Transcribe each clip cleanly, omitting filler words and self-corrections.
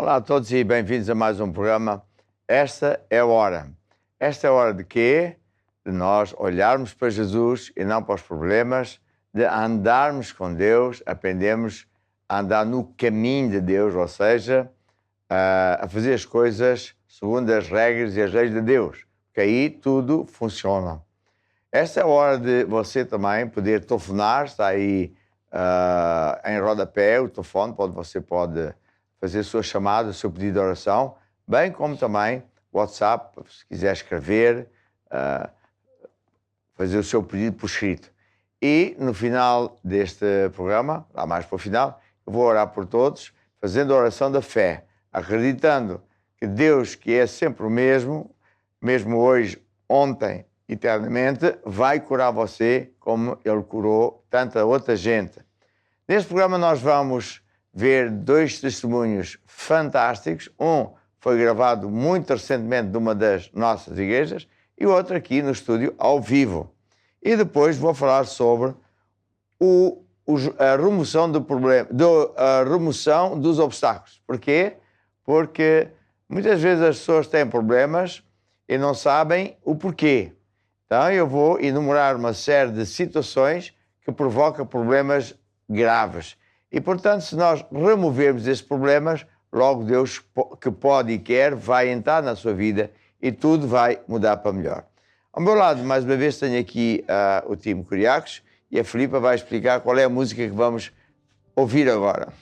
Olá a todos e bem-vindos a mais um programa. Esta é a hora. Esta é a hora de quê? De nós olharmos para Jesus e não para os problemas, de andarmos com Deus, aprendemos a andar no caminho de Deus, ou seja, a fazer as coisas segundo as regras e as leis de Deus, porque aí tudo funciona. Esta é a hora de você também poder telefonar, está aí em rodapé o telefone, você pode fazer a sua chamada, o seu pedido de oração, bem como também WhatsApp, se quiser escrever, fazer o seu pedido por escrito. E no final deste programa, lá mais para o final, eu vou orar por todos, fazendo a oração da fé, acreditando que Deus, que é sempre o mesmo hoje, ontem, eternamente, vai curar você como Ele curou tanta outra gente. Neste programa nós vamos ver dois testemunhos fantásticos. Um foi gravado muito recentemente numa das nossas igrejas e o outro aqui no estúdio ao vivo. E depois vou falar sobre a remoção do problema, a remoção dos obstáculos. Porquê? Porque muitas vezes as pessoas têm problemas e não sabem o porquê. Então eu vou enumerar uma série de situações que provocam problemas graves. E, portanto, se nós removermos esses problemas, logo Deus, que pode e quer, vai entrar na sua vida e tudo vai mudar para melhor. Ao meu lado, mais uma vez, tenho aqui o time Curiacos e a Filipa vai explicar qual é a música que vamos ouvir agora.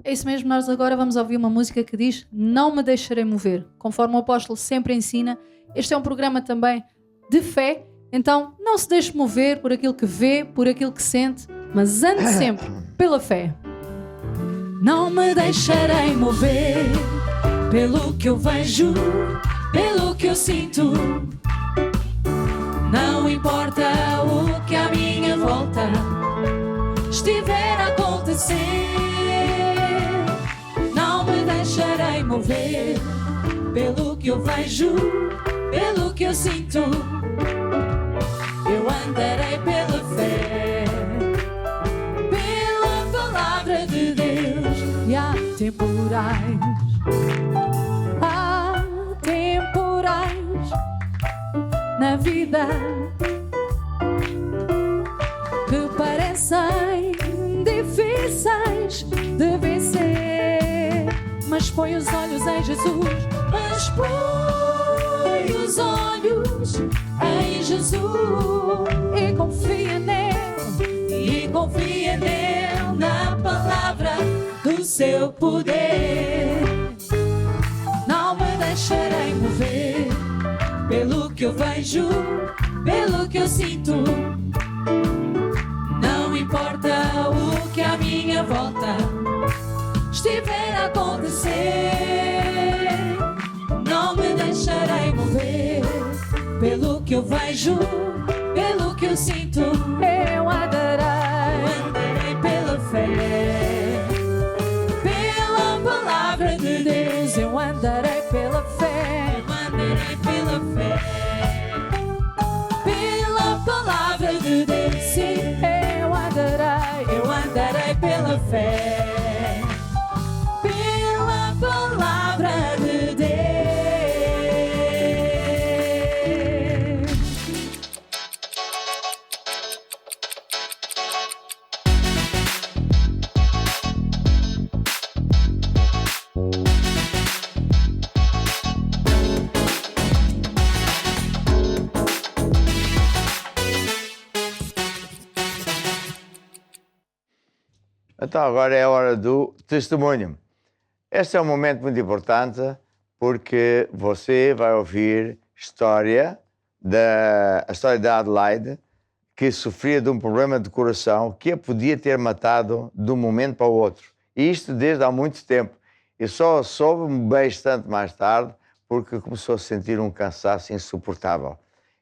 É isso mesmo, nós agora vamos ouvir uma música que diz Não me deixarei mover. Conforme o apóstolo sempre ensina, este é um programa também de fé, então não se deixe mover por aquilo que vê, por aquilo que sente, mas ande sempre pela fé. Não me deixarei mover pelo que eu vejo, pelo que eu sinto. Não importa o que à minha volta estiver a acontecer. Não me deixarei mover pelo que eu vejo, pelo que eu sinto. Eu andarei pela fé, pela palavra de Deus. E há temporais na vida que parecem difíceis de vencer, mas põe os olhos em Jesus, mas põe os olhos em Jesus e confia nele, na palavra do seu poder. Não me deixarei mover pelo que eu vejo, pelo que eu sinto. Não importa o que à minha volta estiver a acontecer. Não me deixarei mover pelo que eu vejo, pelo que eu sinto. Eu andarei pela fé, pela palavra de Deus. Eu andarei pela fé, eu andarei pela fé, pela palavra de Deus. Sim, eu andarei pela fé, pela palavra de Deus. Então agora é a hora do testemunho. Este é um momento muito importante porque você vai ouvir a história da Adelaide, que sofria de um problema de coração que a podia ter matado de um momento para o outro. E isto desde há muito tempo. E só soube bastante mais tarde porque começou a sentir um cansaço insuportável.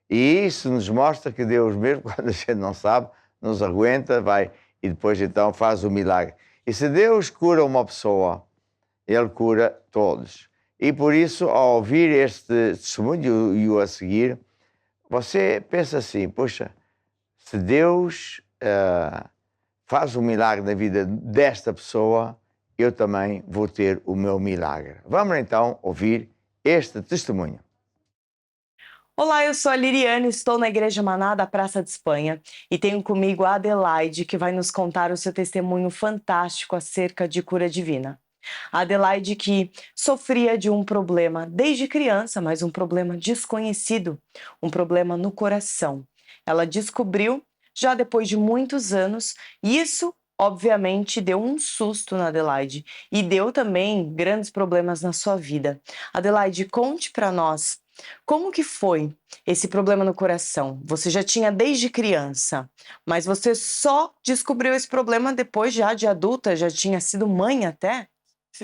E isso nos mostra que Deus, mesmo quando a gente não sabe, nos aguenta, vai e depois então faz o milagre. E se Deus cura uma pessoa, Ele cura todos. E por isso, ao ouvir este testemunho e o a seguir, você pensa assim, poxa, se Deus faz um milagre na vida desta pessoa, eu também vou ter o meu milagre. Vamos então ouvir este testemunho. Olá, eu sou a Liriane, estou na Igreja Maná da Praça de Espanha e tenho comigo a Adelaide, que vai nos contar o seu testemunho fantástico acerca de cura divina. A Adelaide que sofria de um problema desde criança, mas um problema desconhecido, um problema no coração. Ela descobriu já depois de muitos anos e isso obviamente deu um susto na Adelaide e deu também grandes problemas na sua vida. Adelaide, conte para nós como que foi esse problema no coração. Você já tinha desde criança, mas você só descobriu esse problema depois já de adulta, já tinha sido mãe até?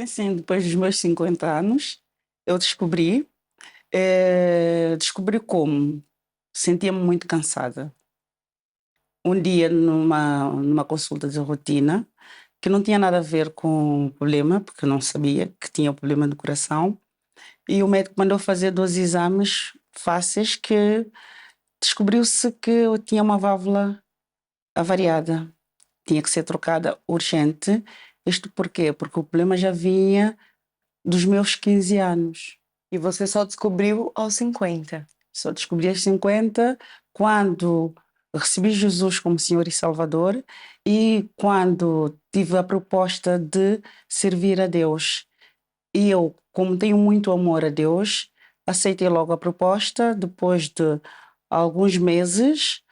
Sim, depois dos meus 50 anos, eu descobri. Descobri como? Sentia-me muito cansada. Um dia, numa consulta de rotina, que não tinha nada a ver com o problema, porque eu não sabia que tinha o problema do coração, e o médico mandou fazer 2 exames fáceis que descobriu-se que eu tinha uma válvula avariada. Tinha que ser trocada urgente. Isto porquê? Porque o problema já vinha dos meus 15 anos. E você só descobriu aos 50. Só descobri aos 50 quando recebi Jesus como Senhor e Salvador e quando tive a proposta de servir a Deus. E eu, como tenho muito amor a Deus, aceitei logo a proposta. Depois de alguns meses,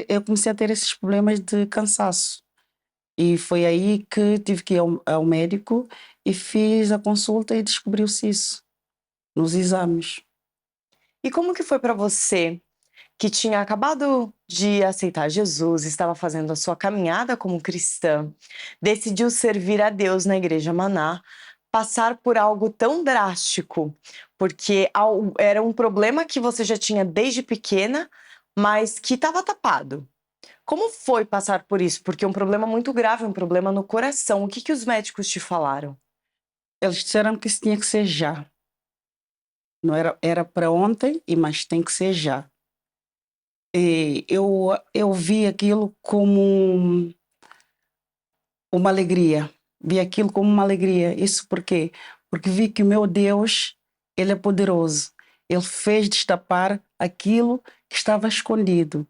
eu comecei a ter esses problemas de cansaço. E foi aí que tive que ir ao médico e fiz a consulta e descobriu-se isso nos exames. E como que foi para você, que tinha acabado de aceitar Jesus, estava fazendo a sua caminhada como cristã, decidiu servir a Deus na Igreja Maná, passar por algo tão drástico? Porque era um problema que você já tinha desde pequena, mas que estava tapado. Como foi passar por isso? Porque é um problema muito grave, um problema no coração. O que que os médicos te falaram? Eles disseram que isso tinha que ser já. Não era para ontem, mas tem que ser já. E eu vi aquilo como uma alegria. Vi aquilo como uma alegria. Isso por quê? Porque vi que o meu Deus, Ele é poderoso. Ele fez destapar aquilo que estava escondido.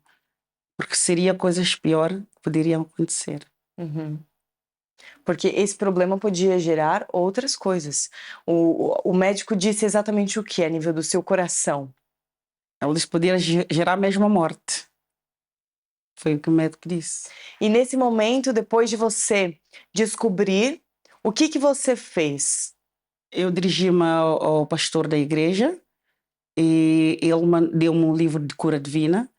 Porque seria coisas piores que poderiam acontecer. Uhum. Porque esse problema podia gerar outras coisas. O médico disse exatamente o que a nível do seu coração? Eles podiam gerar mesmo a morte. Foi o que o médico disse. E nesse momento, depois de você descobrir, o que que você fez? Eu dirigi-me ao pastor da igreja e ele deu-me um livro de cura divina.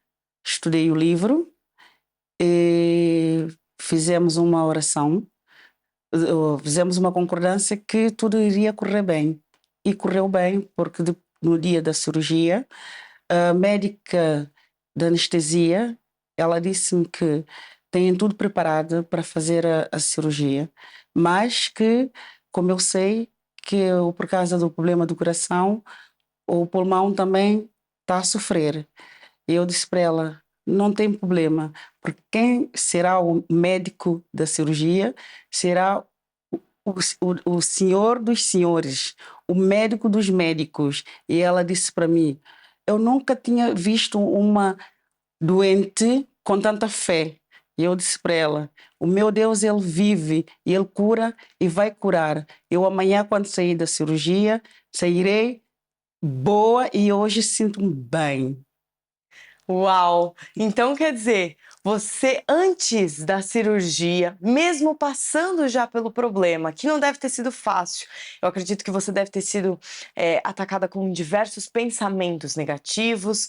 Estudei o livro e fizemos uma oração. Fizemos uma concordância que tudo iria correr bem. E correu bem, porque no dia da cirurgia, a médica da anestesia, ela disse-me que têm tudo preparado para fazer a cirurgia, mas que, como eu sei, que por causa do problema do coração, o pulmão também está a sofrer. E eu disse para ela, não tem problema, porque quem será o médico da cirurgia será o senhor dos senhores, o médico dos médicos. E ela disse para mim, eu nunca tinha visto uma doente com tanta fé. E eu disse para ela, o meu Deus, Ele vive, e Ele cura e vai curar. Eu amanhã, quando sair da cirurgia, sairei boa e hoje sinto-me bem. Uau! Então quer dizer, você antes da cirurgia, mesmo passando já pelo problema, que não deve ter sido fácil, eu acredito que você deve ter sido atacada com diversos pensamentos negativos,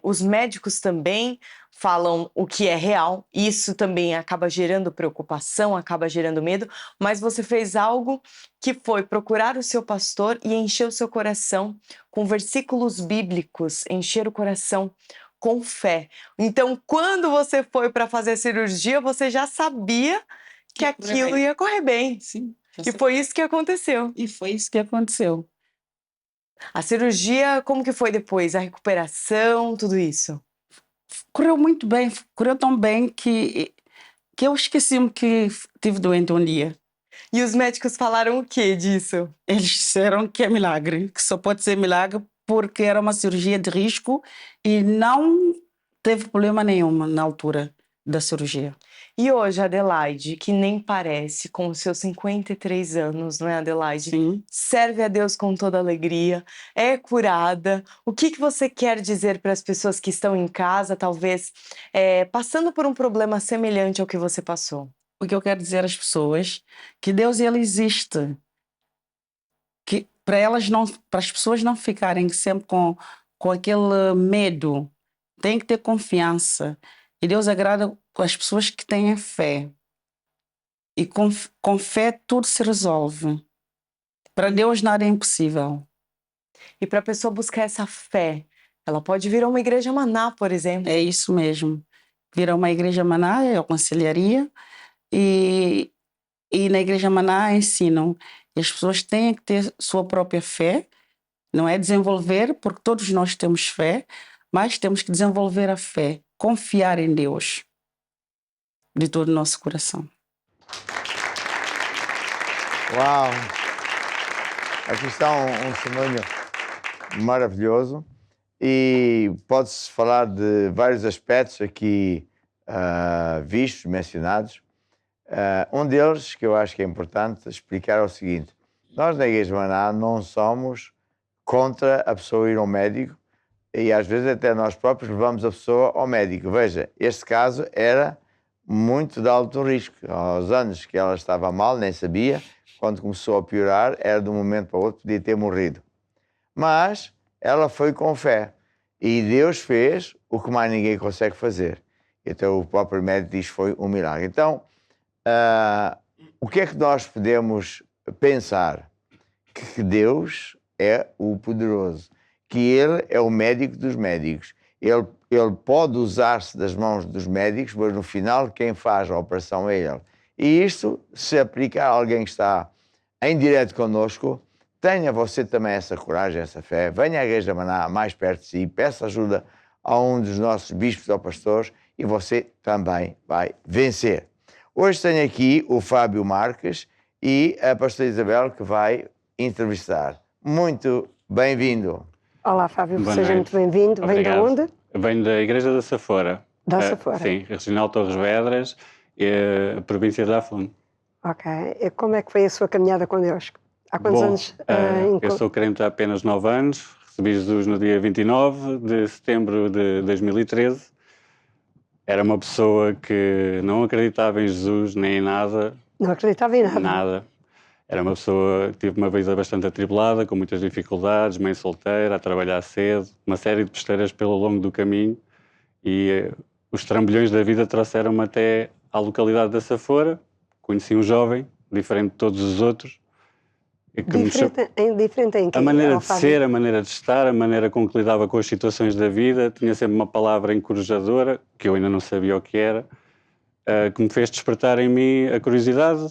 os médicos também falam o que é real, isso também acaba gerando preocupação, acaba gerando medo, mas você fez algo que foi procurar o seu pastor e encher o seu coração com versículos bíblicos, encher o coração com fé. Então, quando você foi para fazer a cirurgia, você já sabia que aquilo ia correr bem. Sim. E foi isso que aconteceu. E foi isso que aconteceu. A cirurgia, como que foi depois? A recuperação, tudo isso? Correu muito bem, correu tão bem que eu esqueci-me que estive doente um dia. E os médicos falaram o que disso? Eles disseram que é milagre, que só pode ser milagre porque era uma cirurgia de risco e não teve problema nenhum na altura da cirurgia. E hoje, Adelaide, que nem parece, com os seus 53 anos, não é, Adelaide? Sim. Serve a Deus com toda alegria, é curada. O que você quer dizer para as pessoas que estão em casa, talvez passando por um problema semelhante ao que você passou? O que eu quero dizer às pessoas que Deus ele existe, que para as pessoas não ficarem sempre com aquele medo, tem que ter confiança. E Deus agrada as pessoas que têm fé. E com fé tudo se resolve. Para Deus nada é impossível. E para a pessoa buscar essa fé, ela pode vir a uma igreja Maná, por exemplo. É isso mesmo. Vir a uma igreja Maná, eu aconselharia. E na igreja Maná ensinam. E as pessoas têm que ter sua própria fé. Não é desenvolver, porque todos nós temos fé, mas temos que desenvolver a fé. Confiar em Deus de todo o nosso coração. Uau! Aqui está um testemunho maravilhoso e pode-se falar de vários aspectos aqui vistos, mencionados. Um deles, que eu acho que é importante explicar, é o seguinte: nós na Igreja Maná não somos contra a pessoa ir ao médico e às vezes até nós próprios levamos a pessoa ao médico. Veja, este caso era muito de alto risco. Aos anos que ela estava mal, nem sabia. Quando começou a piorar, era de um momento para o outro, podia ter morrido. Mas ela foi com fé. E Deus fez o que mais ninguém consegue fazer. Então o próprio médico diz que foi um milagre. Então, o que é que nós podemos pensar? Que Deus é o poderoso. Que Ele é o médico dos médicos. Ele pode usar-se das mãos dos médicos, mas no final quem faz a operação é Ele. E isto se aplica a alguém que está em direto connosco, tenha você também essa coragem, essa fé, venha à Igreja Maná mais perto de si, peça ajuda a um dos nossos bispos ou pastores e você também vai vencer. Hoje tenho aqui o Fábio Marques e a pastora Isabel que vai entrevistar. Muito bem-vindo. Olá, Fábio, Boa seja noite. muito bem-vindo. Vem de Obrigado. onde? Venho da Igreja da Safora. Da Safora? Sim, Regional Torres Vedras, província de Afundo. Ok. E como é que foi a sua caminhada com Deus? Há quantos anos? Eu sou crente há apenas 9 anos, recebi Jesus no dia 29 de setembro de 2013. Era uma pessoa que não acreditava em Jesus nem em nada. Não acreditava em nada? Nada. Era uma pessoa que tive uma vida bastante atribulada, com muitas dificuldades, mãe solteira, a trabalhar cedo, uma série de besteiras pelo longo do caminho. E os trambolhões da vida trouxeram-me até à localidade da Safora. Conheci um jovem, diferente de todos os outros. Diferente em quê? A maneira de ser, a maneira de estar, a maneira com que lidava com as situações da vida. Tinha sempre uma palavra encorajadora, que eu ainda não sabia o que era, que me fez despertar em mim a curiosidade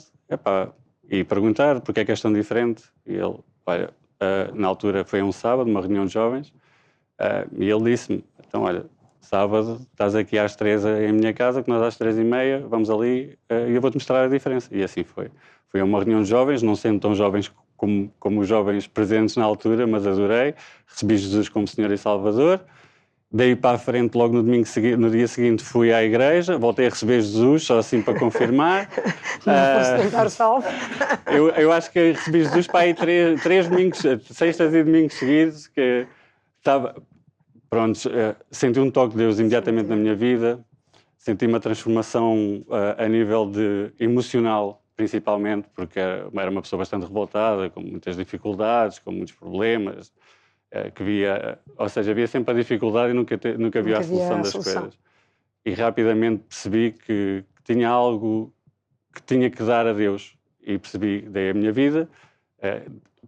e perguntar porque é que és tão diferente. E ele, olha, na altura foi um sábado, uma reunião de jovens, e ele disse-me, então olha, sábado estás aqui às 3 em minha casa, que nós às 3h30 vamos ali e eu vou-te mostrar a diferença. E assim foi. Foi uma reunião de jovens, não sendo tão jovens como os jovens presentes na altura, mas adorei. Recebi Jesus como Senhor e Salvador. Daí para a frente, logo no dia seguinte, fui à igreja, voltei a receber Jesus, só assim para confirmar. Não fosse tentar salvo. Eu acho que recebi Jesus para aí 3 domingos, sextas e domingos seguidos, que estava... Pronto, senti um toque de Deus imediatamente na minha vida, senti uma transformação a nível de emocional, principalmente, porque era uma pessoa bastante revoltada, com muitas dificuldades, com muitos problemas, que havia sempre a dificuldade e nunca havia a solução das coisas. E rapidamente percebi que tinha algo que tinha que dar a Deus e dei a minha vida.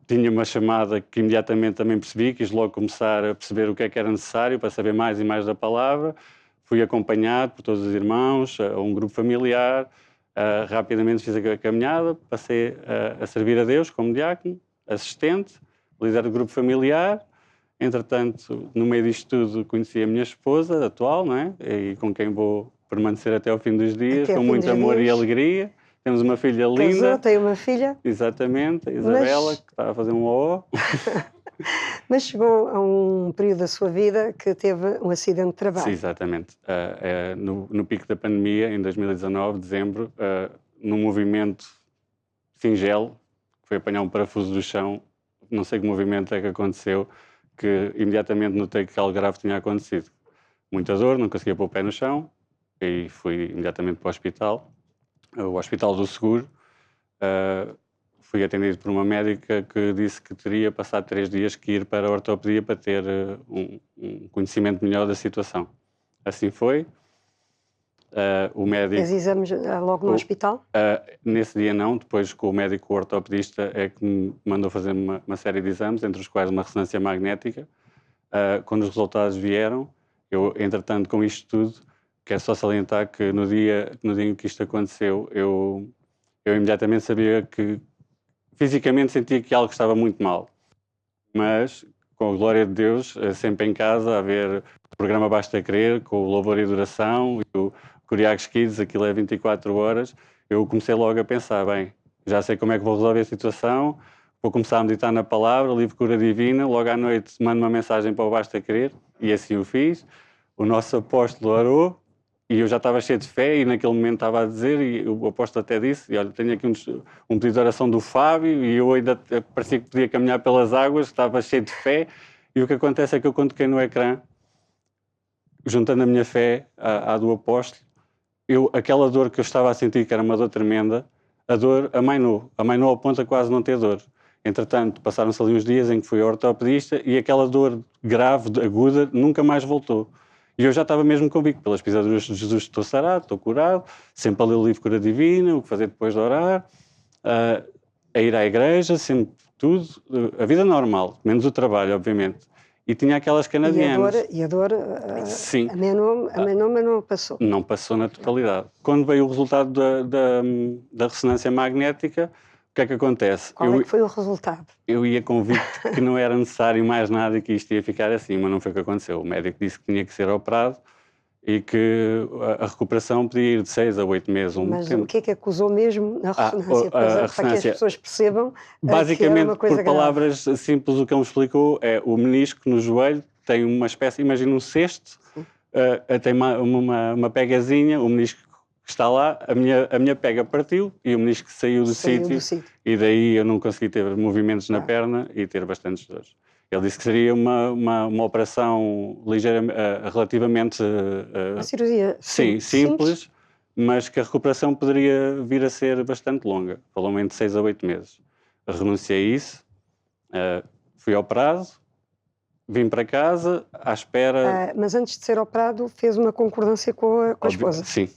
Tinha uma chamada que imediatamente também percebi, quis logo começar a perceber o que é que era necessário para saber mais e mais da palavra. Fui acompanhado por todos os irmãos, a um grupo familiar. Rapidamente fiz a caminhada, passei a servir a Deus como diácono, assistente, líder do grupo familiar. Entretanto, no meio disto tudo, conheci a minha esposa atual, não é? E com quem vou permanecer até ao fim dos dias, com muito amor e alegria. Temos uma filha Casou, linda. tem uma filha, Exatamente, a Isabela, que está a fazer um O. mas chegou a um período da sua vida que teve um acidente de Sim, trabalho. exatamente. No pico da pandemia, em 2019, dezembro, num movimento singelo, que foi apanhar um parafuso do chão, não sei que movimento é que aconteceu, que imediatamente notei que algo grave tinha acontecido. Muita dor, não conseguia pôr o pé no chão, e fui imediatamente para o Hospital do Seguro. Fui atendido por uma médica que disse que teria passado 3 dias que ir para a ortopedia para ter um conhecimento melhor da situação. Assim foi. O médico... Fez exames logo no hospital? Nesse dia não, depois com o médico ortopedista é que me mandou fazer uma série de exames, entre os quais uma ressonância magnética. Quando os resultados vieram, eu, entretanto, com isto tudo, quero só salientar que no dia em que isto aconteceu, eu imediatamente sabia que fisicamente sentia que algo estava muito mal. Mas, com a glória de Deus, sempre em casa, a ver o programa Basta Crer, com o Louvor e Adoração, e o Curiacos Kids, aquilo é 24 horas, eu comecei logo a pensar, bem, já sei como é que vou resolver a situação, vou começar a meditar na palavra, livro Cura Divina, logo à noite mando uma mensagem para o Basta Crer, e assim o fiz. O nosso apóstolo orou, e eu já estava cheio de fé, e naquele momento estava a dizer, e o apóstolo até disse, e olha, tenho aqui um pedido de oração do Fábio, e eu ainda parecia que podia caminhar pelas águas, estava cheio de fé, e o que acontece é que eu, quando toquei no ecrã, juntando a minha fé à do apóstolo, aquela dor que eu estava a sentir, que era uma dor tremenda, a dor amainou ao ponto de quase não ter dor. Entretanto, passaram-se ali uns dias em que fui ao ortopedista, e aquela dor grave, aguda, nunca mais voltou. E eu já estava mesmo convicto, pelas pisaduras de Jesus, estou sarado, estou curado, sempre a ler o livro Cura Divina, o que fazer depois de orar, a ir à igreja, sempre tudo, a vida normal, menos o trabalho, obviamente. E tinha aquelas canadianas. E a dor Sim. amainou, mas não passou. Não passou na totalidade. Quando veio o resultado da ressonância magnética, o que é que acontece? Qual é que foi o resultado? Eu ia convicto que não era necessário mais nada e que isto ia ficar assim, mas não foi o que aconteceu. O médico disse que tinha que ser operado e que a recuperação podia ir de 6 a 8 meses. Mas o que é que acusou mesmo na ressonância? Para que as pessoas percebam basicamente, que era uma coisa por grave. palavras simples, o que ele me explicou é o menisco no joelho tem uma espécie, imagina um cesto, tem uma pegazinha, o menisco que está lá, a minha pega partiu e o menisco saiu do sítio, e daí eu não consegui ter movimentos na perna e ter bastantes dores. Ele disse que seria uma operação relativamente... Uma cirurgia simples, mas que a recuperação poderia vir a ser bastante longa, falou-me entre 6 a 8 meses. Renunciei a isso, fui operado, vim para casa, à espera... mas antes de ser operado, fez uma concordância com a esposa. Sim,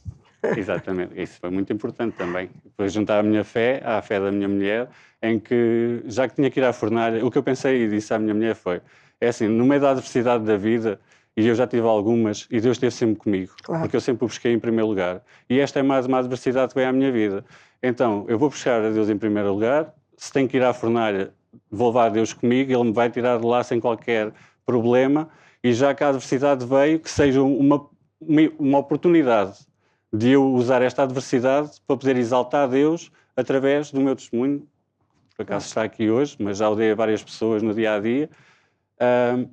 exatamente. Isso foi muito importante também. Depois juntar a minha fé à fé da minha mulher, em que, já que tinha que ir à fornalha, o que eu pensei e disse à minha mulher foi, é assim, no meio da adversidade da vida, e eu já tive algumas, e Deus esteve sempre comigo, claro, porque eu sempre o busquei em primeiro lugar. E esta é mais uma adversidade que vem à minha vida. Então, eu vou buscar a Deus em primeiro lugar, se tenho que ir à fornalha, vou levar a Deus comigo, Ele me vai tirar de lá sem qualquer problema, e já que a adversidade veio, que seja uma oportunidade de eu usar esta adversidade para poder exaltar a Deus através do meu testemunho. Por acaso está aqui hoje, mas já o dei a várias pessoas no dia-a-dia.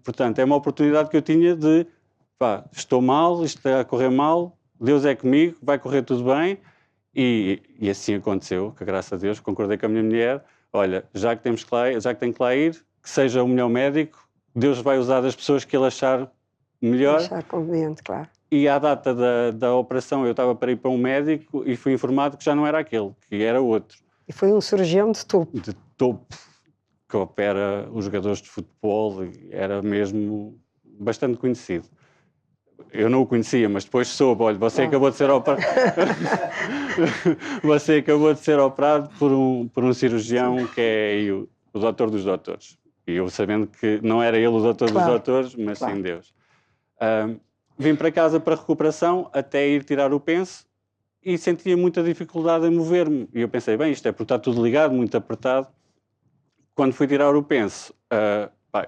Portanto, é uma oportunidade que eu tinha de, estou mal, isto está a correr mal, Deus é comigo, vai correr tudo bem. E assim aconteceu, que graças a Deus concordei com a minha mulher, olha, já que tenho que lá ir, que seja o melhor médico, Deus vai usar as pessoas que Ele achar melhor. Achar conveniente, claro. E à data da operação eu estava para ir para um médico e fui informado que já não era aquele, que era outro. E foi um cirurgião de topo. De topo, que opera os jogadores de futebol, era mesmo bastante conhecido. Eu não o conhecia, mas depois soube, olha, você acabou de ser operado. Você acabou de ser operado por um cirurgião que é o doutor dos doutores. E eu sabendo que não era ele o doutor dos doutores, mas sim Deus. Vim para casa para recuperação, até ir tirar o penso, e sentia muita dificuldade em mover-me. E eu pensei, bem, isto é porque está tudo ligado, muito apertado. Quando fui tirar o penso,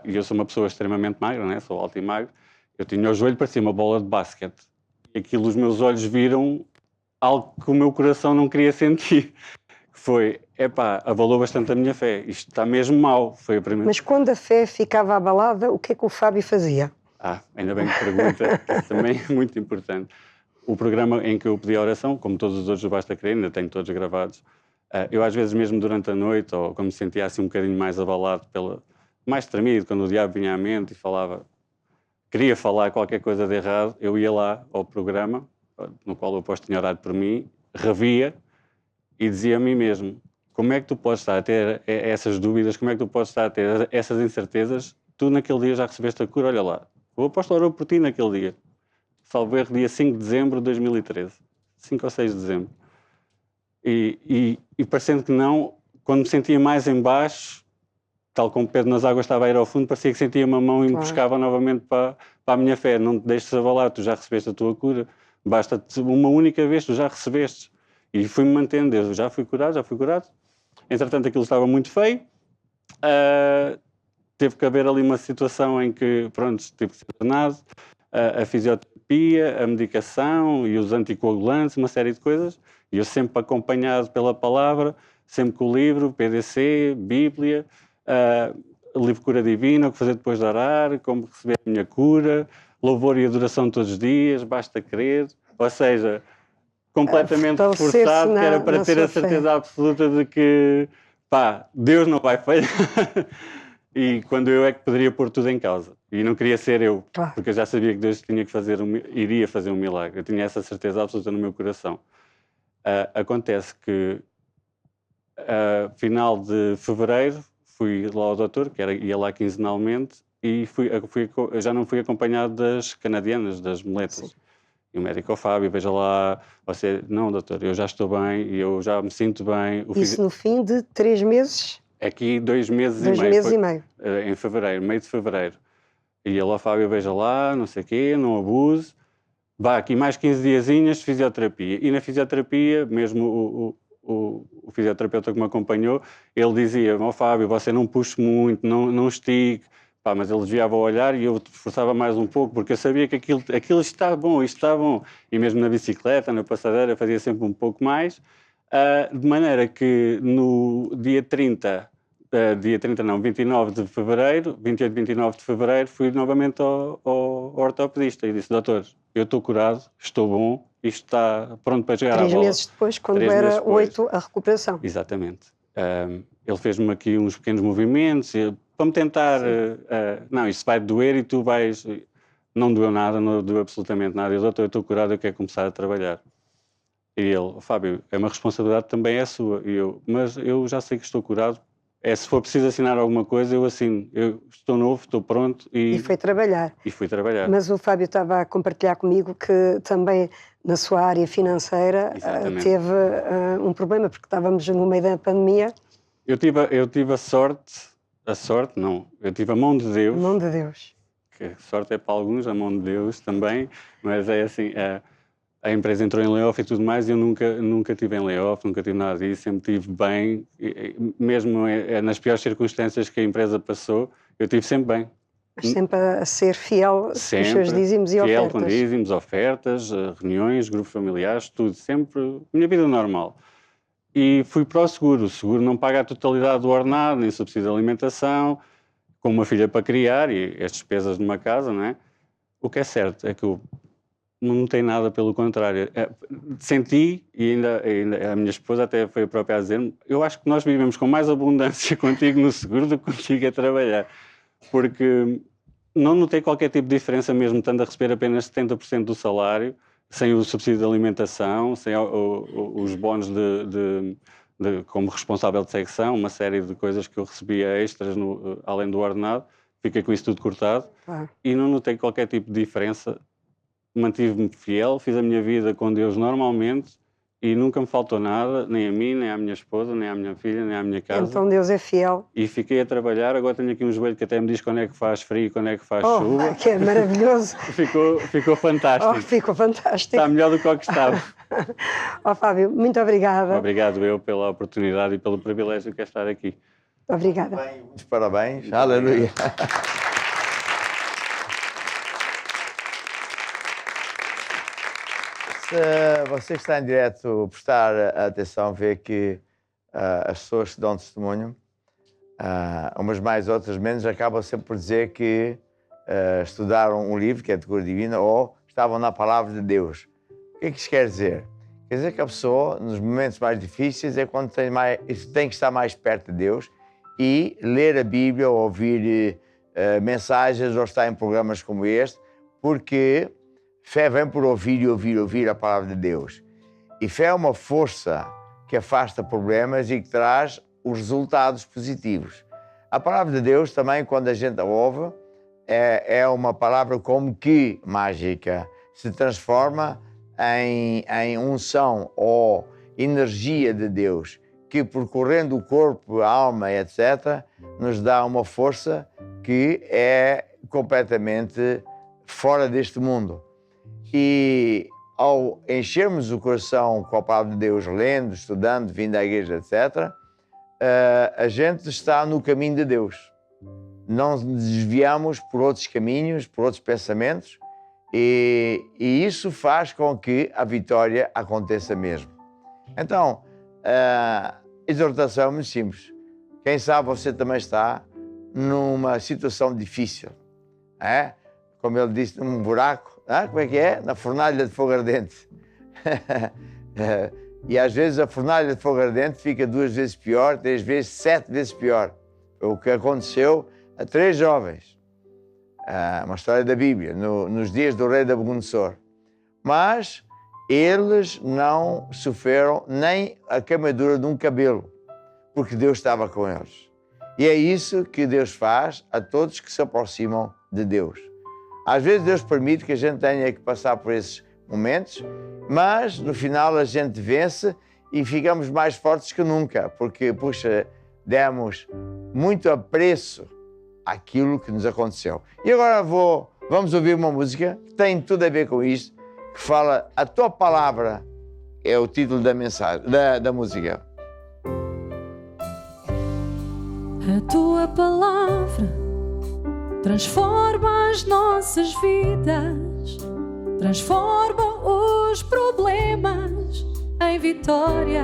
e eu sou uma pessoa extremamente magra, né? Sou alto e magro, eu tinha o joelho, parecia uma bola de basquete. E aquilo os meus olhos viram algo que o meu coração não queria sentir. Foi, abalou bastante a minha fé. Isto está mesmo mal. Foi a primeira... Mas quando a fé ficava abalada, o que é que o Fábio fazia? Ainda bem que pergunta, que isso também é muito importante. O programa em que eu pedi a oração, como todos os outros do Basta Crer, ainda tenho todos gravados, eu às vezes mesmo durante a noite, ou quando me sentia assim um bocadinho mais abalado, mais tremido, quando o diabo vinha à mente e queria falar qualquer coisa de errado, eu ia lá ao programa, no qual o apóstolo tinha orado por mim, revia e dizia a mim mesmo, como é que tu podes estar a ter essas dúvidas, como é que tu podes estar a ter essas incertezas, tu naquele dia já recebeste a cura, olha lá. O apóstolo orou por ti naquele dia. Salvo erro, dia 5 de dezembro de 2013. 5 ou 6 de dezembro. E parecendo que não, quando me sentia mais em baixo, tal como Pedro nas águas estava a ir ao fundo, parecia que sentia uma mão e me buscava novamente para a minha fé. Não te deixes abalar, tu já recebeste a tua cura. Basta-te uma única vez, tu já recebeste. E fui-me mantendo, eu já fui curado. Entretanto, aquilo estava muito feio. Teve que haver ali uma situação em que, pronto, tive que ser internado, a fisioterapia, a medicação e os anticoagulantes, uma série de coisas. E eu sempre acompanhado pela palavra, sempre com o livro, PDC, Bíblia, livro Cura Divina, o que fazer depois de orar, como receber a minha cura, louvor e adoração todos os dias, basta crer. Ou seja, completamente reforçado, que era para ter a certeza absoluta de que, Deus não vai falhar. E quando eu é que poderia pôr tudo em causa. E não queria ser eu, porque eu já sabia que Deus iria fazer um milagre. Eu tinha essa certeza absoluta no meu coração. Acontece que, final de fevereiro, fui lá ao doutor, ia lá quinzenalmente, e eu já não fui acompanhado das canadianas, das moletas. Sim. E o médico, Fábio, veja lá, não, doutor, eu já estou bem, e eu já me sinto bem. Isso no fim de 3 meses? Aqui 2 meses e meio. Em fevereiro, meio de fevereiro. E ele, Fábio, veja lá, não sei o quê, não abuse. Vá aqui mais 15 diazinhas de fisioterapia. E na fisioterapia, mesmo o fisioterapeuta que me acompanhou, ele dizia, Fábio, você não puxe muito, não estique. Mas ele desviava o olhar e eu esforçava mais um pouco, porque eu sabia que aquilo está bom, isto está bom. E mesmo na bicicleta, na passadeira, fazia sempre um pouco mais. De maneira que no dia 29 de fevereiro, 28, 29 de fevereiro, fui novamente ao ortopedista e disse, doutor, eu estou curado, estou bom, isto está pronto para chegar à bola. 3 meses depois, quando era 8 a recuperação. Exatamente. Ele fez-me aqui uns pequenos movimentos para me tentar, não, isto vai doer e tu vais... Não doeu nada, não doeu absolutamente nada. Eu, doutor, eu estou curado, eu quero começar a trabalhar. E ele, Fábio, é uma responsabilidade também é sua. E eu, mas eu já sei que estou curado. Se for preciso assinar alguma coisa, eu assino. Eu estou novo, estou pronto. E foi trabalhar. E fui trabalhar. Mas o Fábio estava a compartilhar comigo que também na sua área financeira teve um problema, porque estávamos no meio da pandemia. Eu tive a sorte não, eu tive a mão de Deus. A mão de Deus. Que a sorte é para alguns, a mão de Deus também, mas é assim... A empresa entrou em layoff e tudo mais, e eu nunca tive em layoff, nunca tive nada disso, sempre estive bem, mesmo nas piores circunstâncias que a empresa passou, eu estive sempre bem. Mas sempre a ser fiel aos seus dízimos e ofertas. Fiel com dízimos, ofertas, reuniões, grupos familiares, tudo, sempre, minha vida normal. E fui para o seguro não paga a totalidade do ordenado, nem subsídio de alimentação, com uma filha para criar e as despesas numa casa, não é? O que é certo é que eu não notei nada, pelo contrário. Senti, e ainda a minha esposa até foi a própria a dizer-me, eu acho que nós vivemos com mais abundância contigo no seguro do que contigo a trabalhar. Porque não notei qualquer tipo de diferença, mesmo estando a receber apenas 70% do salário, sem o subsídio de alimentação, sem os bónus como responsável de secção, uma série de coisas que eu recebia extras além do ordenado. Fiquei com isso tudo cortado e não notei qualquer tipo de diferença. Mantive-me fiel, fiz a minha vida com Deus normalmente e nunca me faltou nada, nem a mim, nem à minha esposa, nem à minha filha, nem à minha casa. Então Deus é fiel. E fiquei a trabalhar, agora tenho aqui um joelho que até me diz quando é que faz frio e quando é que faz chuva. Que é maravilhoso. Ficou fantástico. Ficou fantástico. Está melhor do que o que estava. Fábio, muito obrigada. Obrigado eu pela oportunidade e pelo privilégio que é estar aqui. Obrigada. Muitos parabéns. Aleluia. Se você que está em direto prestar atenção, vê que as pessoas que dão testemunho, umas mais, outras menos, acabam sempre por dizer que estudaram um livro, que é de Cura Divina, ou estavam na Palavra de Deus. O que é que isso quer dizer? Quer dizer que a pessoa, nos momentos mais difíceis, é quando tem que estar mais perto de Deus e ler a Bíblia, ou ouvir mensagens, ou estar em programas como este, porque fé vem por ouvir e ouvir a Palavra de Deus. E fé é uma força que afasta problemas e que traz os resultados positivos. A Palavra de Deus também, quando a gente a ouve, é uma palavra como que mágica. Se transforma em unção ou energia de Deus, que percorrendo o corpo, a alma, etc., nos dá uma força que é completamente fora deste mundo. E ao enchermos o coração com a Palavra de Deus, lendo, estudando, vindo à igreja, etc., a gente está no caminho de Deus. Não nos desviamos por outros caminhos, por outros pensamentos, e isso faz com que a vitória aconteça mesmo. Então, a exortação é muito simples. Quem sabe você também está numa situação difícil, é? Como ele disse, num buraco, como é que é? Na fornalha de fogo ardente. E às vezes a fornalha de fogo ardente fica 2 vezes pior, 3 vezes, 7 vezes pior. Foi o que aconteceu a 3 jovens. Uma história da Bíblia, nos dias do rei Nabucodonosor. Mas eles não sofreram nem a queimadura de um cabelo, porque Deus estava com eles. E é isso que Deus faz a todos que se aproximam de Deus. Às vezes Deus permite que a gente tenha que passar por esses momentos, mas no final a gente vence e ficamos mais fortes que nunca, porque, puxa, demos muito apreço àquilo que nos aconteceu. E agora vamos ouvir uma música que tem tudo a ver com isto, que fala A Tua Palavra, é o título da mensagem, da música. A Tua Palavra transforma as nossas vidas, transforma os problemas em vitória.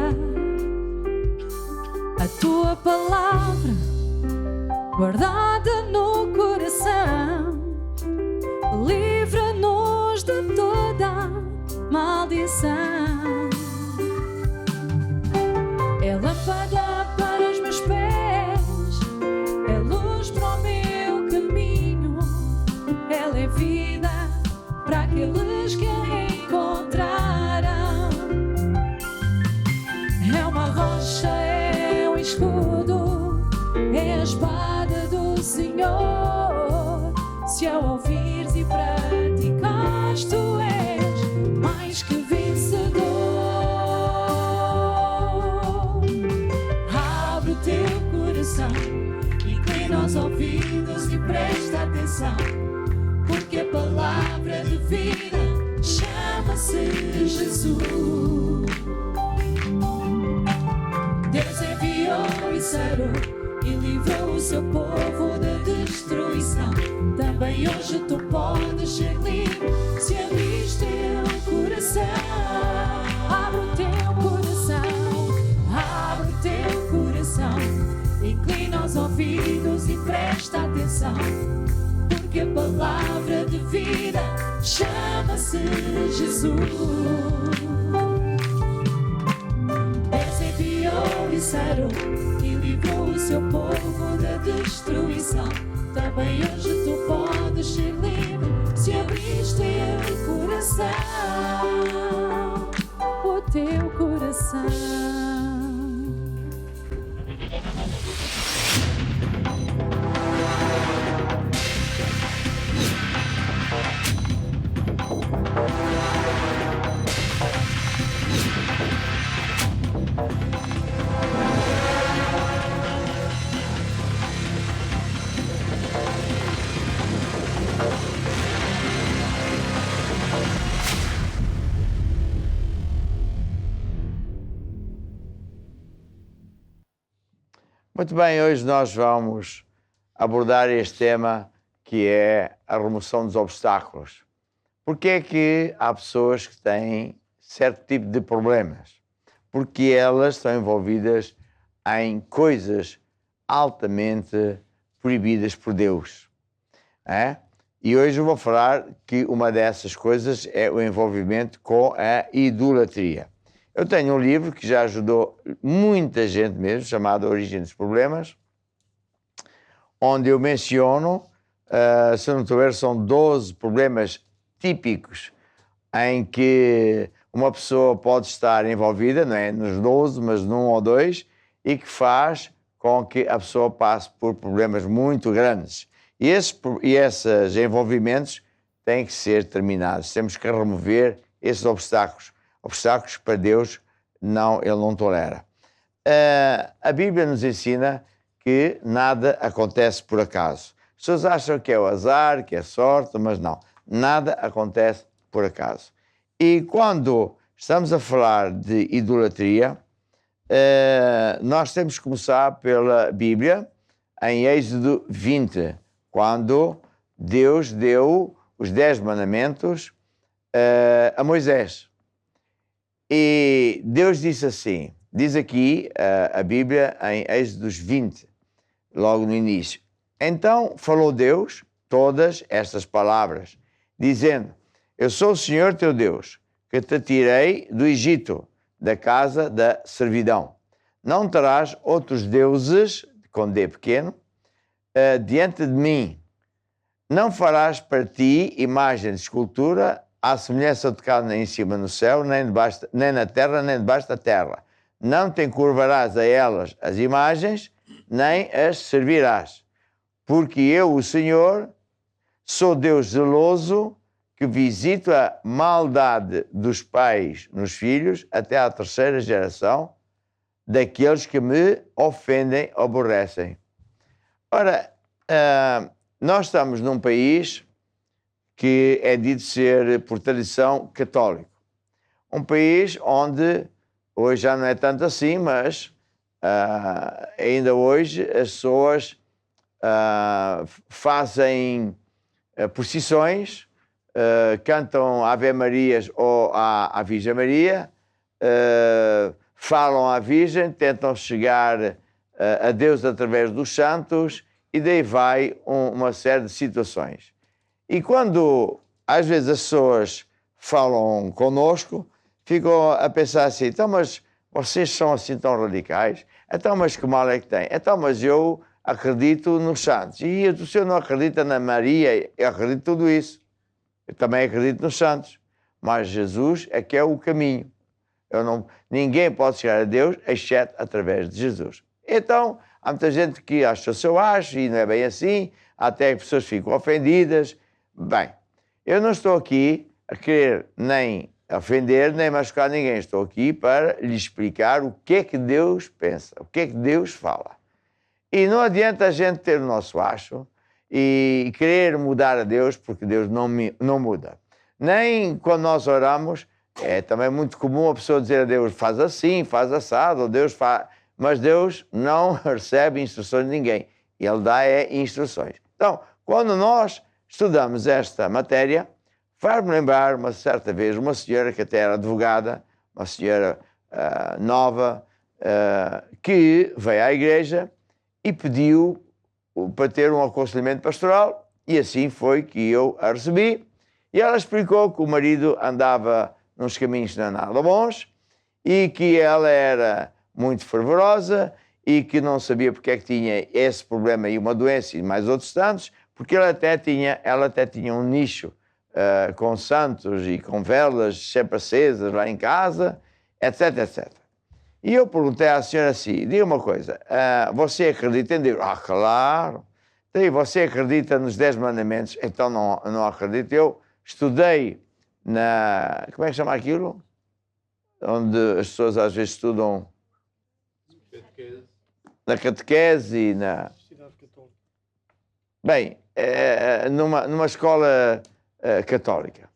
A Tua Palavra, guardada no coração, livra-nos de toda maldição. É lâmpada para os meus pés, é luz para o meu caminho, ela é vida para aqueles que a encontraram. É uma rocha, é um escudo, é a espada do Senhor. Se a ouvires e praticares, tu és mais que vencedor. Abre o teu coração, inclina os ouvidos e presta atenção, porque a palavra de vida chama-se Jesus. Deus enviou e sarou e livrou o seu povo da destruição. Também hoje tu podes ser livre se abrires teu coração. Abre o teu coração, abre o teu coração, inclina os ouvidos e presta atenção, porque a palavra de vida chama-se Jesus. Deus enviou e sarou e livrou o seu povo da destruição. Também hoje tu podes ser livre se abrires teu coração, o teu coração. Muito bem, hoje nós vamos abordar este tema que é a remoção dos obstáculos. Porque é que há pessoas que têm certo tipo de problemas, porque elas estão envolvidas em coisas altamente proibidas por Deus. E hoje eu vou falar que uma dessas coisas é o envolvimento com a idolatria. Eu tenho um livro que já ajudou muita gente mesmo, chamado A Origem dos Problemas, onde eu menciono, se não estou a ver, são 12 problemas típicos em que uma pessoa pode estar envolvida, não é nos 12, mas num ou dois, e que faz com que a pessoa passe por problemas muito grandes. E esses envolvimentos têm que ser terminados. Temos que remover esses obstáculos. Obstáculos que para Deus Ele não tolera. A Bíblia nos ensina que nada acontece por acaso. As pessoas acham que é o azar, que é sorte, mas não. Nada acontece por acaso. E quando estamos a falar de idolatria, nós temos que começar pela Bíblia, em Êxodo 20, quando Deus deu os 10 mandamentos a Moisés. E Deus disse assim, diz aqui a Bíblia em Êxodo 20, logo no início. Então falou Deus todas estas palavras, dizendo: Eu sou o Senhor teu Deus, que te tirei do Egito, da casa da servidão. Não terás outros deuses, com D pequeno, diante de mim. Não farás para ti imagem de escultura, à semelhança de carne nem em cima no céu, nem na terra, nem debaixo da terra. Não te encurvarás a elas as imagens, nem as servirás. Porque eu, o Senhor, sou Deus zeloso, que visito a maldade dos pais nos filhos até à 3ª geração daqueles que me ofendem, aborrecem. Ora, nós estamos num país que é dito ser, por tradição, católico. Um país onde, hoje já não é tanto assim, mas ainda hoje as pessoas fazem procissões, cantam Ave Marias ou à Virgem Maria, falam à Virgem, tentam chegar a Deus através dos santos, e daí vai uma série de situações. E quando, às vezes, as pessoas falam conosco, ficam a pensar assim: então, mas vocês são assim tão radicais? Então, mas que mal é que tem? Então, mas eu acredito nos santos. E o senhor não acredita na Maria? Eu acredito em tudo isso. Eu também acredito nos santos. Mas Jesus é que é o caminho. Ninguém pode chegar a Deus, exceto através de Jesus. Então, há muita gente que acha o seu acho, e não é bem assim, até que pessoas ficam ofendidas. Bem, eu não estou aqui a querer nem ofender, nem machucar ninguém. Estou aqui para lhe explicar o que é que Deus pensa, o que é que Deus fala. E não adianta a gente ter o nosso acho e querer mudar a Deus, porque Deus não muda. Nem quando nós oramos, é também muito comum a pessoa dizer a Deus: faz assim, faz assado, ou Deus faz... Mas Deus não recebe instruções de ninguém. Ele dá instruções. Então, quando nós estudamos esta matéria, faz-me lembrar uma certa vez uma senhora que até era advogada, uma senhora nova, que veio à igreja e pediu para ter um aconselhamento pastoral, e assim foi que eu a recebi. E ela explicou que o marido andava nos caminhos não nada bons e que ela era muito fervorosa e que não sabia porque é que tinha esse problema e uma doença e mais outros tantos, porque ela até tinha um nicho com santos e com velas sempre acesas lá em casa, etc, etc. E eu perguntei à senhora assim: diga uma coisa, você acredita em Deus? Ah, claro. E você acredita nos 10 mandamentos? Então não acredito. Eu estudei como é que chama aquilo? Onde as pessoas às vezes estudam... Na catequese e na... Bem, numa escola católica.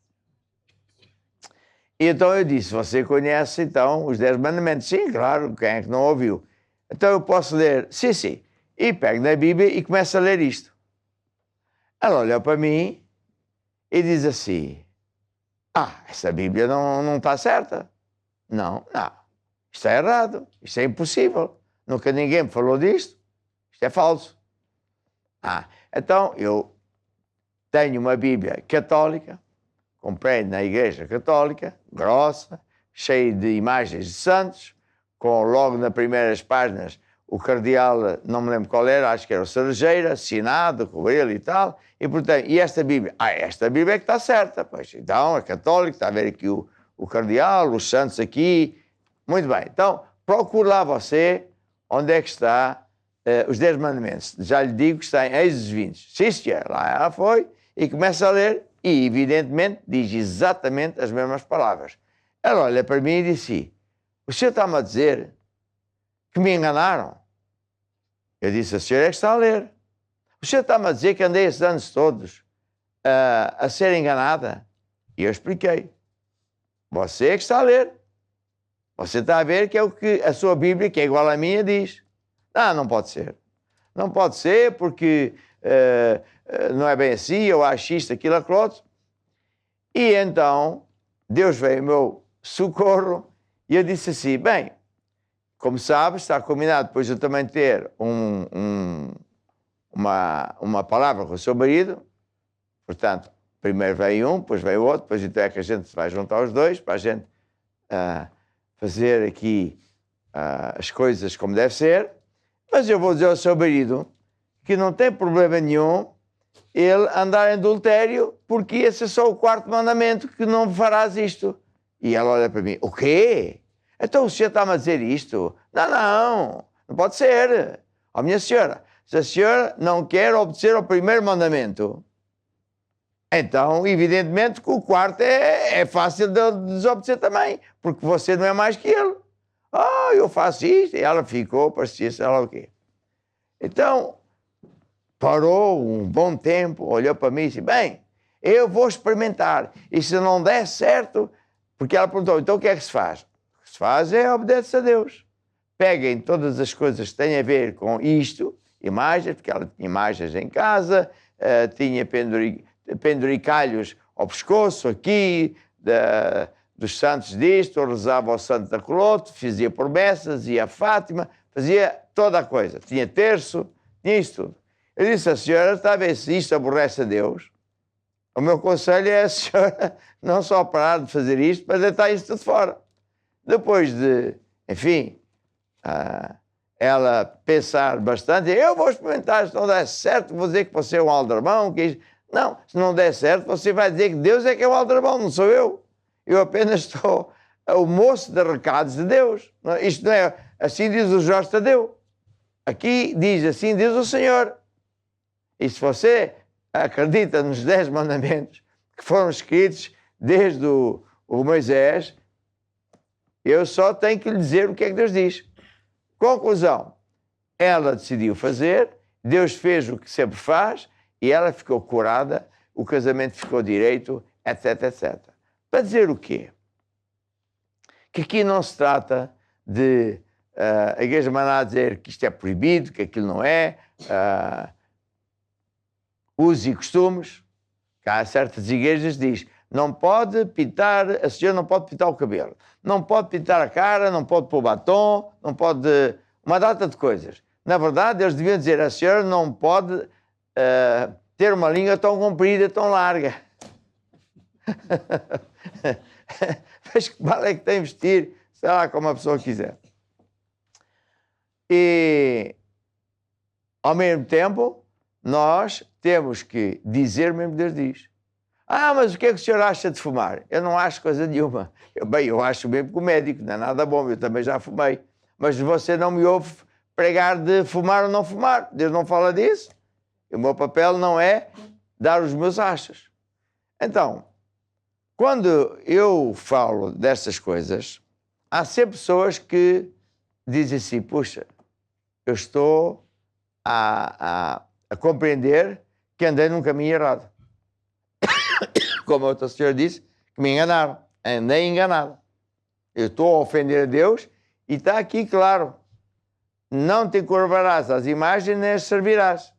E então eu disse: você conhece então os 10 mandamentos? Sim, claro, quem é que não ouviu? Então eu posso ler? Sim, sim. E pego na Bíblia e começo a ler isto. Ela olhou para mim e diz assim: Essa Bíblia não está certa. Não. Isto é errado. Isto é impossível. Nunca ninguém me falou disto. Isto é falso. Então eu tenho uma Bíblia católica, comprei na Igreja Católica, grossa, cheia de imagens de santos, com logo nas primeiras páginas o cardeal, não me lembro qual era, acho que era o Cerejeira, assinado com ele e tal, e portanto, esta Bíblia é que está certa, pois, então, é católico, está a ver aqui o cardeal, os santos aqui, muito bem, então, procure lá você, onde é que está os 10 mandamentos, já lhe digo que está em Êxodo 20, sim senhor, lá ela foi, e começa a ler, e evidentemente diz exatamente as mesmas palavras. Ela olha para mim e disse, o senhor está-me a dizer que me enganaram? Eu disse, a senhora é que está a ler. O senhor está-me a dizer que andei esses anos todos a ser enganada? E eu expliquei. Você é que está a ler. Você está a ver que é o que a sua Bíblia, que é igual à minha, diz. Não pode ser. Não pode ser porque não é bem assim, eu acho isto, aquilo, aquilo outro. E então, Deus veio ao meu socorro e eu disse assim, bem, como sabes, está combinado depois eu também ter uma palavra com o seu marido. Portanto, primeiro veio um, depois veio o outro, depois então é que a gente vai juntar os dois para a gente fazer aqui as coisas como deve ser. Mas eu vou dizer ao seu marido que não tem problema nenhum ele andar em adultério, porque esse é só o 4º mandamento, que não farás isto. E ela olha para mim, o quê? Então o senhor está-me a dizer isto? Não pode ser. Minha senhora, se a senhora não quer obedecer ao 1º mandamento, então, evidentemente, que o 4º é fácil de desobedecer também, porque você não é mais que ele. Eu faço isto, e ela ficou, parecia, sei lá o quê. Então, parou um bom tempo, olhou para mim e disse, bem, eu vou experimentar, e se não der certo, porque ela perguntou, então o que é que se faz? O que se faz é obedecer a Deus. Peguem todas as coisas que têm a ver com isto, imagens, porque ela tinha imagens em casa, tinha penduricalhos ao pescoço, aqui, dos santos disto, rezava ao santo da Colote, fazia promessas, ia a Fátima, fazia toda a coisa. Tinha terço, tinha isso tudo. Eu disse à senhora, está a ver se isto aborrece a Deus? O meu conselho é a senhora não só parar de fazer isto, mas deitar isto de fora. Depois de, enfim, ela pensar bastante, eu vou experimentar, se não der certo, vou dizer que você é um aldrabão, que isto... Não, se não der certo, você vai dizer que Deus é que é o aldrabão, não sou eu. Eu apenas estou o moço de recados de Deus. Isto não é, assim diz o Jorge Tadeu. Aqui diz, assim diz o Senhor. E se você acredita nos 10 mandamentos que foram escritos desde o Moisés, eu só tenho que lhe dizer o que é que Deus diz. Conclusão, ela decidiu fazer, Deus fez o que sempre faz, e ela ficou curada, o casamento ficou direito, etc, etc. Para dizer o quê? Que aqui não se trata de a Igreja Maná dizer que isto é proibido, que aquilo não é, usos e costumes, que há certas igrejas que diz, não pode pintar, a senhora não pode pintar o cabelo, não pode pintar a cara, não pode pôr batom, não pode... uma data de coisas. Na verdade, eles deviam dizer, a senhora não pode ter uma língua tão comprida, tão larga. Mas que mal é que tem vestir, sei lá, como a pessoa quiser. E, ao mesmo tempo, nós temos que dizer o mesmo que Deus diz. Mas o que é que o senhor acha de fumar? Eu não acho coisa nenhuma. Eu acho mesmo que o médico não é nada bom, eu também já fumei. Mas você não me ouve pregar de fumar ou não fumar. Deus não fala disso. O meu papel não é dar os meus achos. Então, quando eu falo destas coisas, há sempre pessoas que dizem assim, puxa, eu estou a compreender que andei num caminho errado. Como a outra senhora disse, que me enganaram. Andei enganado. Eu estou a ofender a Deus e está aqui claro. Não te curvarás às imagens nem as servirás.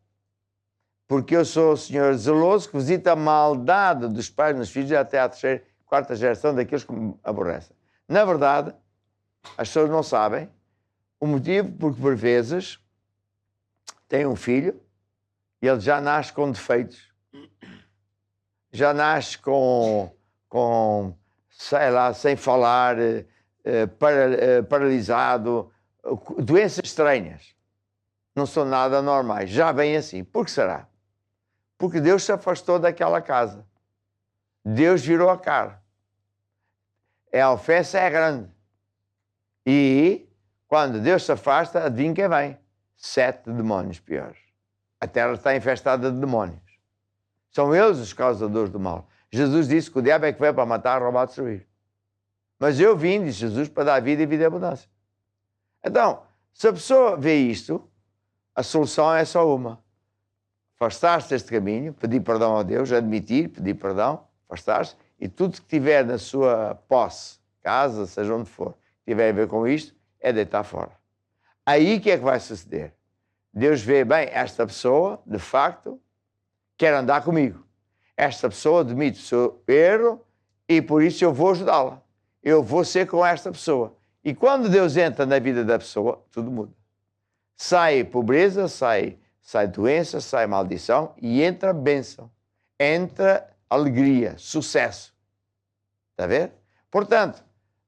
Porque eu sou o Senhor zeloso que visita a maldade dos pais nos filhos até à 3ª e quarta geração daqueles que me aborrecem. Na verdade, as pessoas não sabem o motivo porque, por vezes, tem um filho e ele já nasce com defeitos. Já nasce sei lá, sem falar, paralisado, doenças estranhas. Não são nada normais. Já vem assim. Por que será? Porque Deus se afastou daquela casa. Deus virou a cara. A ofensa é grande. E quando Deus se afasta, adivinha quem vem? 7 demónios piores. A terra está infestada de demónios. São eles os causadores do mal. Jesus disse que o diabo é que veio para matar, roubar e destruir. Mas eu vim, disse Jesus, para dar vida e vida em abundância. Então, se a pessoa vê isto, a solução é só uma. Afastar-se deste caminho, pedir perdão a Deus, admitir, pedir perdão, afastar-se, e tudo que tiver na sua posse, casa, seja onde for, tiver a ver com isto, é deitar fora. Aí o que é que vai suceder? Deus vê, bem, esta pessoa, de facto, quer andar comigo. Esta pessoa admite o seu erro e por isso eu vou ajudá-la. Eu vou ser com esta pessoa. E quando Deus entra na vida da pessoa, tudo muda. Sai pobreza, sai doença, sai maldição e entra bênção. Entra alegria, sucesso. Está a ver? Portanto,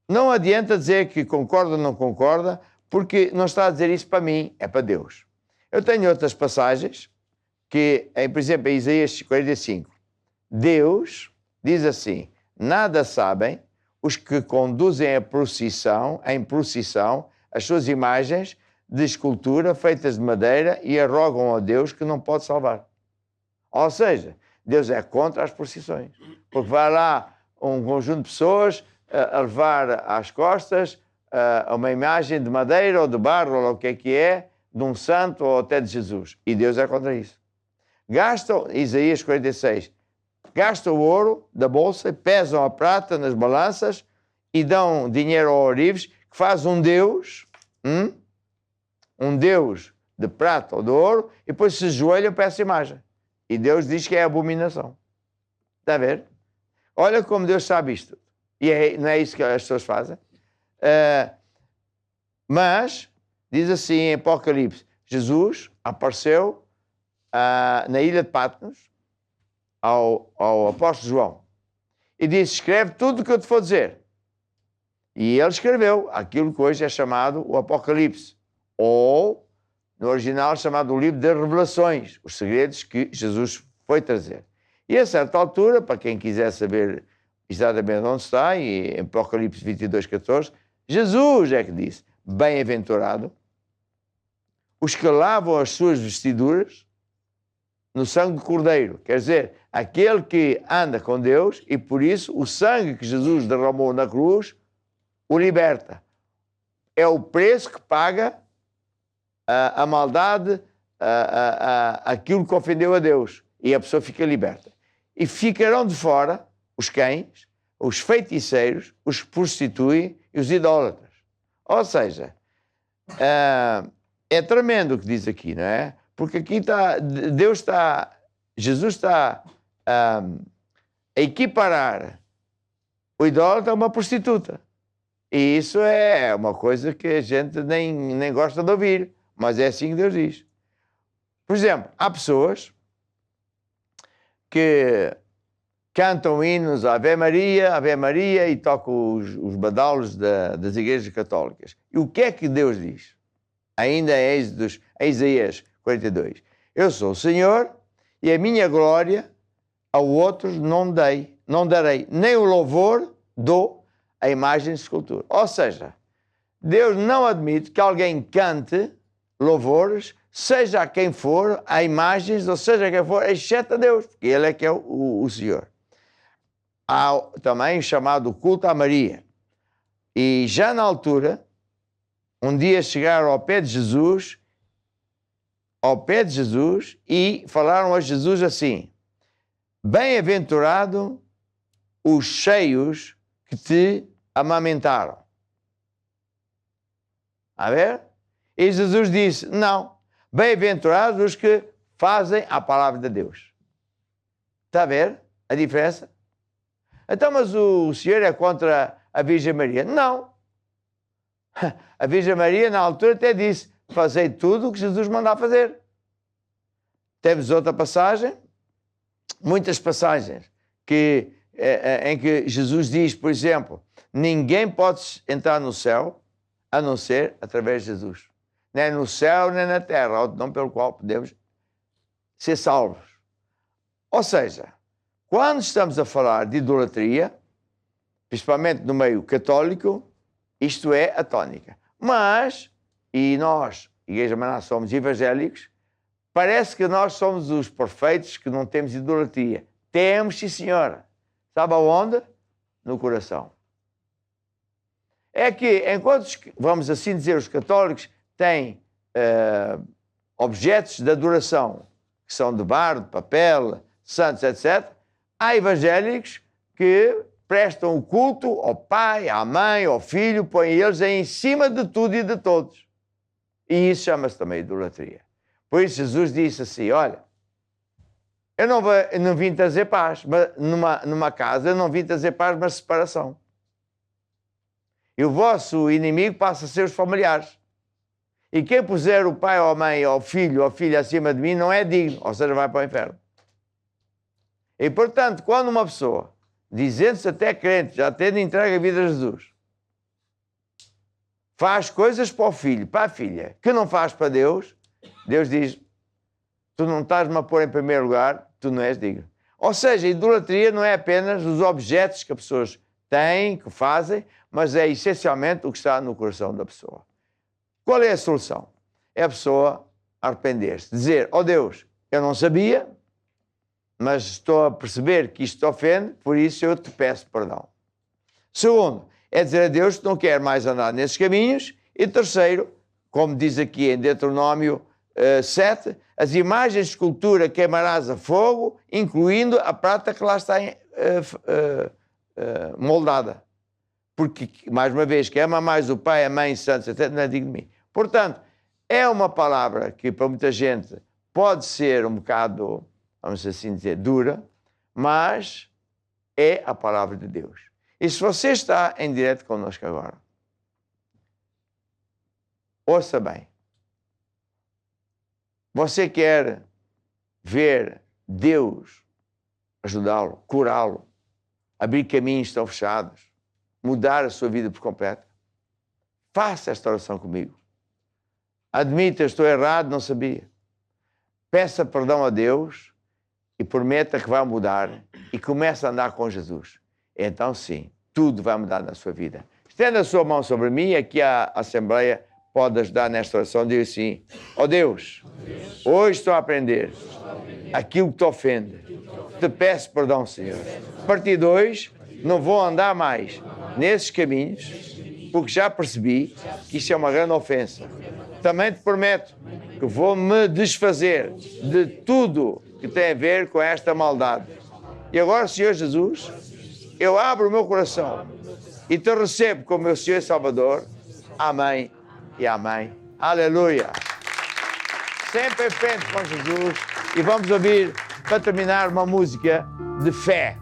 não adianta dizer que concorda ou não concorda, porque não está a dizer isso para mim, é para Deus. Eu tenho outras passagens que, por exemplo, em Isaías 45, Deus diz assim: nada sabem os que conduzem em procissão as suas imagens de escultura feitas de madeira e arrogam a Deus que não pode salvar. Ou seja, Deus é contra as procissões, porque vai lá um conjunto de pessoas a levar às costas uma imagem de madeira ou de barro ou o que é, de um santo ou até de Jesus. E Deus é contra isso. Gastam, Isaías 46, gastam o ouro da bolsa, pesam a prata nas balanças e dão dinheiro ao ourives, que faz um Deus de prata ou de ouro, e depois se ajoelham para essa imagem. E Deus diz que é abominação. Está a ver? Olha como Deus sabe isto. E não é isso que as pessoas fazem. Mas, diz assim em Apocalipse, Jesus apareceu na ilha de Patmos ao apóstolo João e disse: escreve tudo o que eu te vou dizer. E ele escreveu aquilo que hoje é chamado o Apocalipse, ou no original chamado o livro das Revelações, os segredos que Jesus foi trazer. E a certa altura, para quem quiser saber exatamente onde está, e em Apocalipse 22, 14, Jesus é que disse: bem-aventurado os que lavam as suas vestiduras no sangue do Cordeiro. Quer dizer, aquele que anda com Deus, e por isso o sangue que Jesus derramou na cruz o liberta. É o preço que paga a maldade, aquilo que ofendeu a Deus. E a pessoa fica liberta. E ficarão de fora os cães, os feiticeiros, os que prostituem e os idólatras. Ou seja, é tremendo o que diz aqui, não é? Porque aqui Jesus está a equiparar o idólatra a uma prostituta. E isso é uma coisa que a gente nem gosta de ouvir, mas é assim que Deus diz. Por exemplo, há pessoas que cantam hinos Ave Maria e tocam os badaulos das igrejas católicas. E o que é que Deus diz? Ainda em Isaías 42. Eu sou o Senhor e a minha glória a outros não darei, nem o louvor dou a imagem de escultura. Ou seja, Deus não admite que alguém cante louvores, seja a quem for, a imagens, ou seja a quem for, exceto a Deus, porque Ele é que é o Senhor. Há também o chamado culto a Maria. E já na altura, um dia chegaram ao pé de Jesus, e falaram a Jesus assim: bem-aventurado os cheios que te amamentaram. A ver? E Jesus disse: não, bem-aventurados os que fazem a palavra de Deus. Está a ver a diferença? Então, mas o senhor é contra a Virgem Maria? Não. A Virgem Maria, na altura, até disse: fazei tudo o que Jesus mandar fazer. Temos outra passagem, muitas passagens, em que Jesus diz, por exemplo, ninguém pode entrar no céu a não ser através de Jesus. Nem no céu, nem na terra, outro nome pelo qual podemos ser salvos. Ou seja, quando estamos a falar de idolatria, principalmente no meio católico, isto é a tónica. Mas, e nós, Igreja Maná, somos evangélicos, parece que nós somos os perfeitos que não temos idolatria. Temos, sim, senhora. Sabe aonde? No coração. É que, enquanto, vamos assim dizer, os católicos têm objetos de adoração, que são de barro, de papel, santos, etc., há evangélicos que prestam o culto ao pai, à mãe, ao filho, põem eles em cima de tudo e de todos. E isso chama-se também idolatria. Por isso Jesus disse assim: olha, eu não vim trazer paz, mas numa casa eu não vim trazer paz, mas separação. E o vosso inimigo passa a ser os familiares. E quem puser o pai ou a mãe ou o filho acima de mim não é digno, ou seja, vai para o inferno. E, portanto, quando uma pessoa, dizendo-se até crente, já tendo entregue a vida a Jesus, faz coisas para o filho, para a filha, que não faz para Deus, Deus diz: tu não estás-me a pôr em primeiro lugar, tu não és digno. Ou seja, a idolatria não é apenas os objetos que as pessoas têm, que fazem, mas é essencialmente o que está no coração da pessoa. Qual é a solução? É a pessoa arrepender-se, dizer: ó Deus, eu não sabia, mas estou a perceber que isto te ofende, por isso eu te peço perdão. Segundo, é dizer a Deus que não quer mais andar nesses caminhos. E terceiro, como diz aqui em Deuteronômio 7, as imagens de escultura queimarás a fogo, incluindo a prata que lá está moldada. Porque, mais uma vez, que ama mais o pai, a mãe, santos, etc., não é digno de mim. Portanto, é uma palavra que para muita gente pode ser um bocado, vamos assim dizer, dura, mas é a palavra de Deus. E se você está em direto connosco agora, ouça bem. Você quer ver Deus ajudá-lo, curá-lo, abrir caminhos que estão fechados, mudar a sua vida por completo? Faça esta oração comigo. Admita: eu estou errado, não sabia. Peça perdão a Deus e prometa que vai mudar e comece a andar com Jesus. Então sim, tudo vai mudar na sua vida. Estenda a sua mão sobre mim e aqui a Assembleia pode ajudar nesta oração. Diz assim: ó Deus, hoje estou a aprender aquilo que te ofende. Te peço perdão, Senhor. A partir de hoje, não vou andar mais nesses caminhos, porque já percebi que isso é uma grande ofensa. Também te prometo que vou me desfazer de tudo que tem a ver com esta maldade. E agora, Senhor Jesus, eu abro o meu coração e te recebo como meu Senhor e Salvador. Amém e amém. Aleluia. Sempre em frente com Jesus. E vamos ouvir, para terminar, uma música de fé.